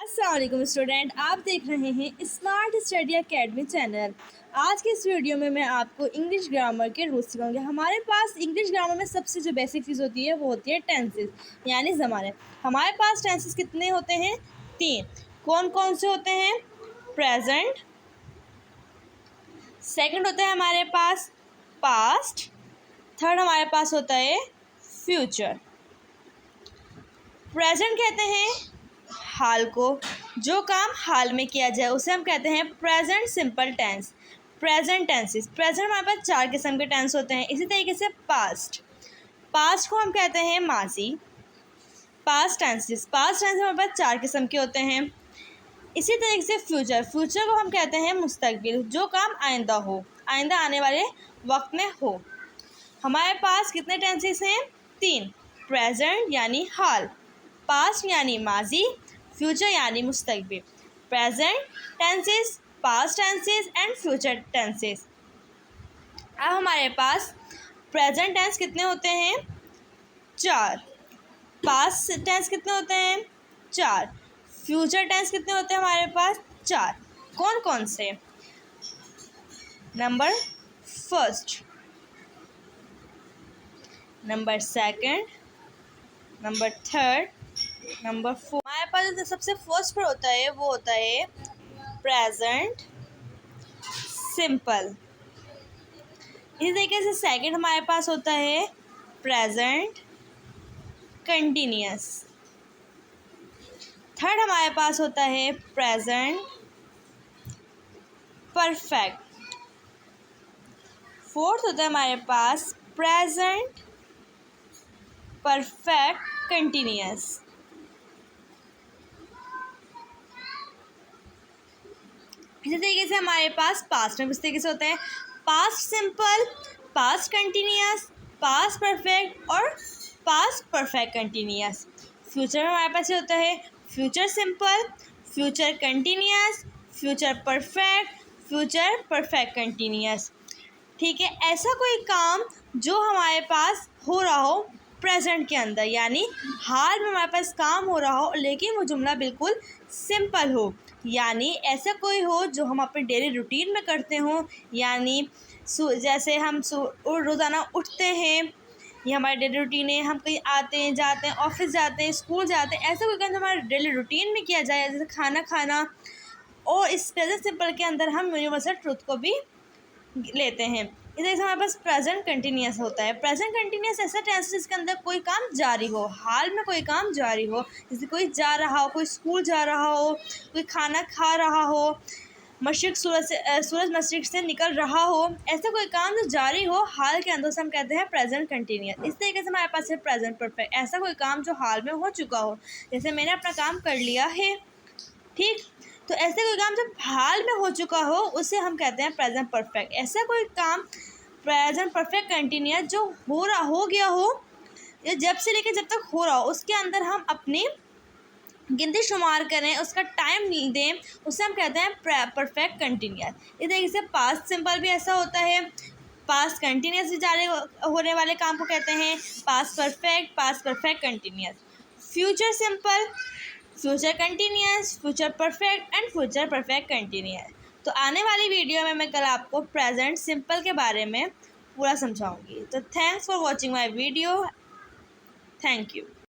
अस्सलाम वालेकुम स्टूडेंट, आप देख रहे हैं स्मार्ट स्टडी एकेडमी चैनल। आज के इस वीडियो में मैं आपको इंग्लिश ग्रामर के रूल्स सिखाऊंगी। हमारे पास इंग्लिश ग्रामर में सबसे जो बेसिक चीज़ होती है वो होती है टेंसेस, यानी ज़माने। हमारे पास टेंसेस कितने होते हैं? 3। कौन कौन से होते हैं? प्रेजेंट, सेकंड होता है हमारे पास पास्ट, थर्ड हमारे पास होता है फ्यूचर। प्रेजेंट कहते हैं हाल को, जो काम हाल में किया जाए उसे हम कहते हैं present simple tense, present tenses. Present हमारे पास 4 किस्म के टेंस होते हैं। इसी तरीके से पास्ट, पास्ट को हम कहते हैं माजी, पास्ट टेंसेस। पास्ट टेंस हमारे पास 4 किस्म के होते हैं। इसी तरीके से फ्यूचर, फ्यूचर को हम कहते हैं मुस्तकबिल, जो काम आइंदा हो, आइंदा आने वाले वक्त में हो। हमारे पास कितने टेंसेस हैं? 3। प्रेजेंट यानी हाल, पास्ट यानी माजी, फ्यूचर यानी मुस्तकबिल। Present tenses, past tenses and future tenses. अब हमारे पास प्रेजेंट टेंस कितने होते हैं? 4। पास्ट टेंस कितने होते हैं? 4। फ्यूचर टेंस कितने होते हैं हमारे पास? 4। कौन कौन से? Number first, number second, number third, number 4। हमारे पास जो सबसे फर्स्ट पर होता है वो होता है प्रेजेंट सिंपल। इसी तरीके से सेकंड हमारे पास होता है प्रेजेंट कंटिन्यूअस। थर्ड हमारे पास होता है प्रेजेंट परफेक्ट। फोर्थ होता है हमारे पास प्रेजेंट परफेक्ट कंटिन्यूअस। इसी तरीके से हमारे पास पास्ट में इस तरीके से होता है past simple, past continuous, past perfect और पास्ट परफेक्ट कंटिन्यूअस। फ्यूचर में हमारे पास ये होता है future simple, future continuous, future perfect, future perfect continuous. ठीक है, ऐसा कोई काम जो हमारे पास हो रहा हो प्रेजेंट के अंदर, यानी हाल में हमारे पास काम हो रहा हो लेकिन वो जुमला बिल्कुल सिंपल हो, यानी ऐसा कोई हो जो हम अपने डेली रूटीन में करते हों, यानी जैसे हम रोज़ाना उठते हैं, ये हमारे डेली रूटीन है, हम कहीं आते हैं, जाते हैं, ऑफिस जाते हैं, स्कूल जाते हैं, ऐसा कोई काम जो हमारे डेली रूटीन में किया जाए, जैसे खाना खाना। और इस प्रेजेंट सिंपल के अंदर हम यूनिवर्सल ट्रुथ को भी लेते हैं। इस तरह से हमारे पास प्रेजेंट कंटिन्यूअस होता है। प्रेजेंट कंटिन्यूअस ऐसा टेंस जिसके अंदर कोई काम जारी हो, हाल में कोई काम जारी हो, जैसे कोई जा रहा हो, कोई स्कूल जा रहा हो, कोई खाना खा रहा हो, सूरज मशरिक से निकल रहा हो, ऐसा कोई काम जो जारी हो हाल के अंदर से हम कहते हैं प्रेजेंट कंटिन्यूअस। इस तरीके से हमारे पास है प्रेजेंट परफेक्ट, ऐसा कोई काम जो हाल में हो चुका हो, जैसे मैंने अपना काम कर लिया है, ठीक, तो ऐसे कोई काम जब हाल में हो चुका हो उसे हम कहते हैं प्रेजेंट परफेक्ट। ऐसा कोई काम प्रेजेंट परफेक्ट कंटिन्यूअस जो हो गया हो, या जब से लेकर जब तक हो रहा हो उसके अंदर हम अपनी गिनती शुमार करें, उसका टाइम दें, उसे हम कहते हैं परफेक्ट कंटिन्यूअस। इस तरीके से पास्ट सिंपल भी ऐसा होता है, पास्ट कंटिन्यूअस जारी होने वाले काम को कहते हैं past perfect, past perfect continuous. Future simple, future continuous, future perfect and future perfect continuous. तो आने वाली वीडियो में मैं कल आपको प्रेजेंट सिंपल के बारे में पूरा समझाऊंगी। तो thanks for watching my video, thank you.